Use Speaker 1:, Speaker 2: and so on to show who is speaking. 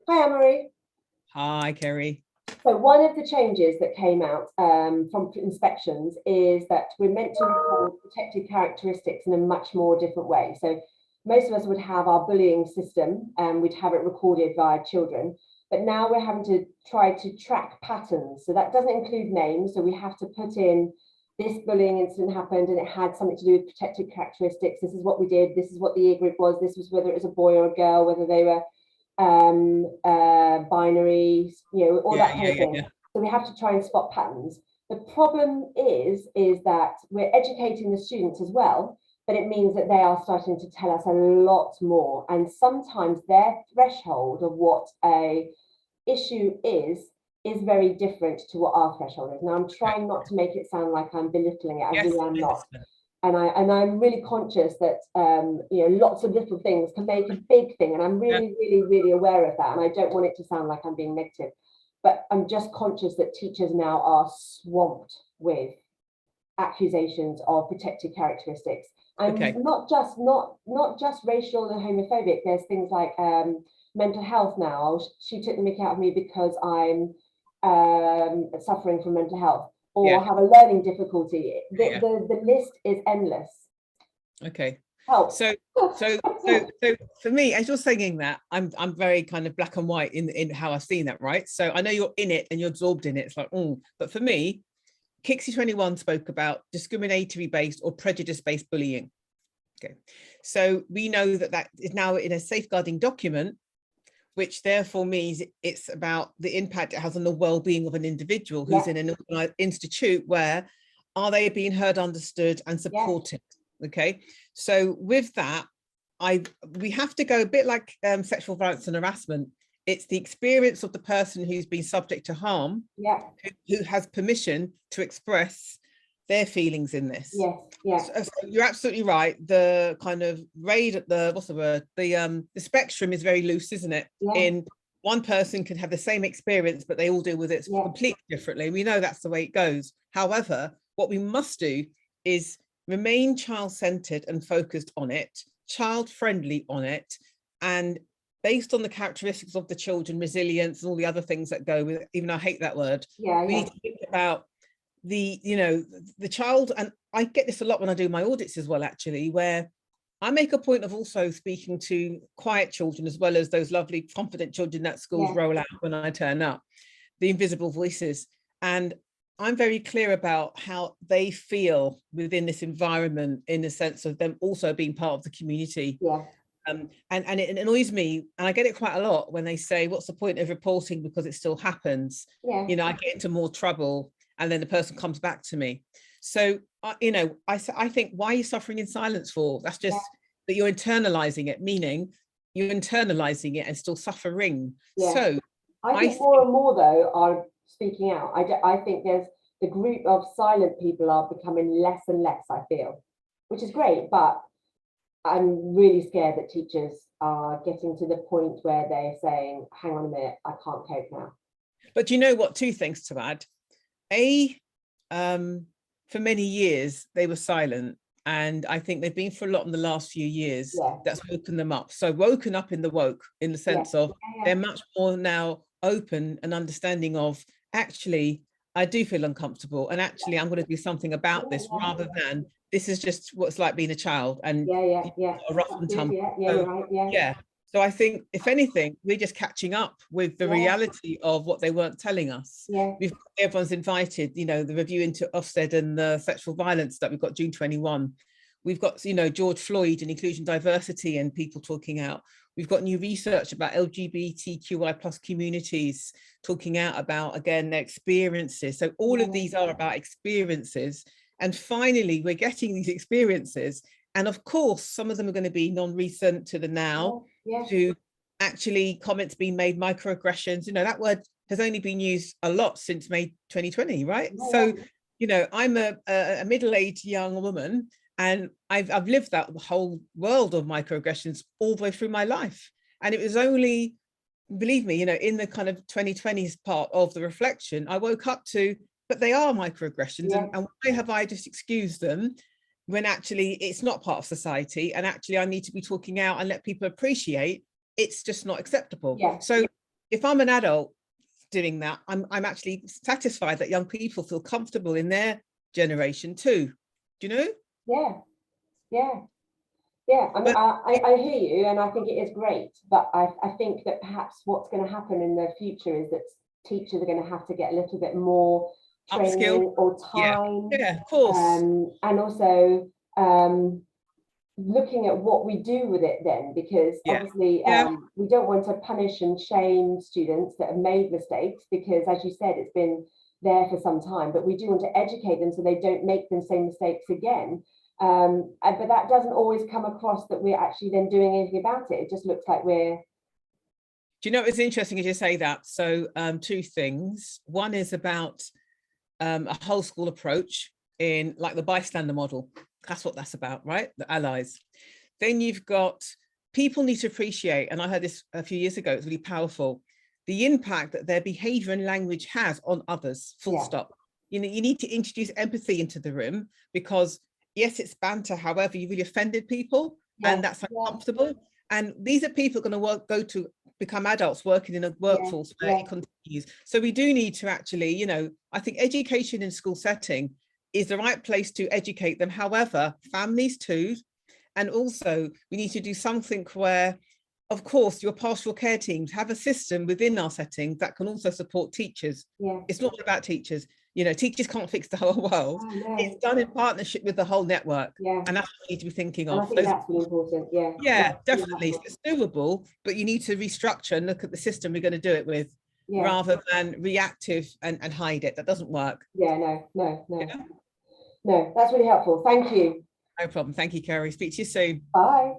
Speaker 1: Hi, Anne-Marie.
Speaker 2: Hi, Kerry.
Speaker 1: So one of the changes that came out from inspections is that we're meant to record protected characteristics in a much more different way. So most of us would have our bullying system and we'd have it recorded via children. But now we're having to try to track patterns. So that doesn't include names. So we have to put in this bullying incident happened and it had something to do with protected characteristics. This is what we did. This is what the year group was. This was whether it was a boy or a girl, whether they were binaries, all that kind of thing. So we have to try and spot patterns. The problem is that we're educating the students as well, but it means that they are starting to tell us a lot more. And sometimes their threshold of what a issue is very different to what our threshold is. Now, I'm trying not to make it sound like I'm belittling it. I really am not. And I'm really conscious that lots of little things can make a big thing, and I'm really aware of that. And I don't want it to sound like I'm being negative, but I'm just conscious that teachers now are swamped with accusations of protected characteristics, and not just racial and homophobic. There's things like mental health now. She took the mickey out of me because I'm suffering from mental health, or have a learning difficulty. The list is endless.
Speaker 2: Okay.
Speaker 1: Help.
Speaker 2: So for me, as you're saying that, I'm very kind of black and white in how I've seen that, right? So I know you're in it and you're absorbed in it. It's like, but for me, Kixie 21 spoke about discriminatory based or prejudice based bullying. Okay. So we know that is now in a safeguarding document, which therefore means it's about the impact it has on the well-being of an individual who's in an institute. Where are they being heard, understood and supported? Okay, so with that, we have to go a bit like sexual violence and harassment. It's the experience of the person who's been subject to harm, who has permission to express their feelings in this. So you're absolutely right. The kind of the spectrum is very loose, isn't it? In one person can have the same experience, but they all deal with it completely differently. We know that's the way it goes. However, what we must do is remain child-centered and focused on it, child-friendly on it, and based on the characteristics of the children, resilience and all the other things that go with it, even I hate that word. We need to think about the child, and I get this a lot when I do my audits as well, actually, where I make a point of also speaking to quiet children as well as those lovely confident children that schools roll out when I turn up, the invisible voices. And I'm very clear about how they feel within this environment, in the sense of them also being part of the community. And it annoys me, and I get it quite a lot when they say, what's the point of reporting because it still happens? I get into more trouble and then the person comes back to me. So I think, why are you suffering in silence for? That's just that you're internalizing it, meaning you're internalizing it and still suffering. So
Speaker 1: I think more and more though are speaking out. I think there's the group of silent people are becoming less and less, I feel, which is great, but I'm really scared that teachers are getting to the point where they're saying, hang on a minute, I can't cope now.
Speaker 2: But you know what, two things to add. For many years they were silent, and I think they've been for a lot in the last few years. That's woken them up. So woken up in the woke, in the sense of they're much more now open and understanding of, actually, I do feel uncomfortable, and actually I'm going to do something about this, rather than this is just what it's like being a child and a rough and tumble. So I think, if anything, we're just catching up with the reality of what they weren't telling us. Everyone's invited, the review into Ofsted and the sexual violence that we've got June 21. We've got, George Floyd and inclusion, diversity and people talking out. We've got new research about LGBTQI plus communities talking out about, again, their experiences. So all of these are about experiences. And finally, we're getting these experiences. And of course, some of them are going to be non-recent to the now, to actually comments being made, microaggressions. That word has only been used a lot since May 2020, right? So, I'm a middle-aged young woman, and I've lived that whole world of microaggressions all the way through my life. And it was only, believe me, in the kind of 2020s part of the reflection, I woke up to, but they are microaggressions, and why have I just excused them, when actually it's not part of society, and actually I need to be talking out and let people appreciate it's just not acceptable. So if I'm an adult doing that, I'm actually satisfied that young people feel comfortable in their generation too. Do you know?
Speaker 1: Yeah, yeah. Yeah, I mean, I hear you, and I think it is great, but I think that perhaps what's going to happen in the future is that teachers are going to have to get a little bit more training
Speaker 2: Upskill.
Speaker 1: or time,
Speaker 2: Yeah, of course.
Speaker 1: and also looking at what we do with it then, because obviously we don't want to punish and shame students that have made mistakes, because as you said, it's been there for some time, but we do want to educate them so they don't make the same mistakes again. But that doesn't always come across that we're actually then doing anything about it. It just looks like we're.
Speaker 2: Do you know what's interesting as you say that? So two things. One is about a whole school approach in like the bystander model. That's what that's about, right? The allies. Then you've got people need to appreciate, and I heard this a few years ago, it's really powerful, the impact that their behavior and language has on others, full stop. You know, you need to introduce empathy into the room, because yes, it's banter. However, you really offended people and that's uncomfortable. And these are people going to go to become adults working in a workforce where it continues. So we do need to actually, you know, I think education in school setting is the right place to educate them. However, families too. And also we need to do something where, of course, your pastoral care teams have a system within our setting that can also support teachers. It's not about teachers. You know, teachers can't fix the whole world.
Speaker 1: Oh, no.
Speaker 2: It's done in partnership with the whole network. And that's what we need to be thinking of.
Speaker 1: I think that's really important.
Speaker 2: Yeah, definitely. It's doable, but you need to restructure and look at the system we're going to do it with, rather than reactive and hide it. That doesn't work.
Speaker 1: No, that's really helpful. Thank you.
Speaker 2: No problem. Thank you, Kerry. Speak to you soon.
Speaker 1: Bye.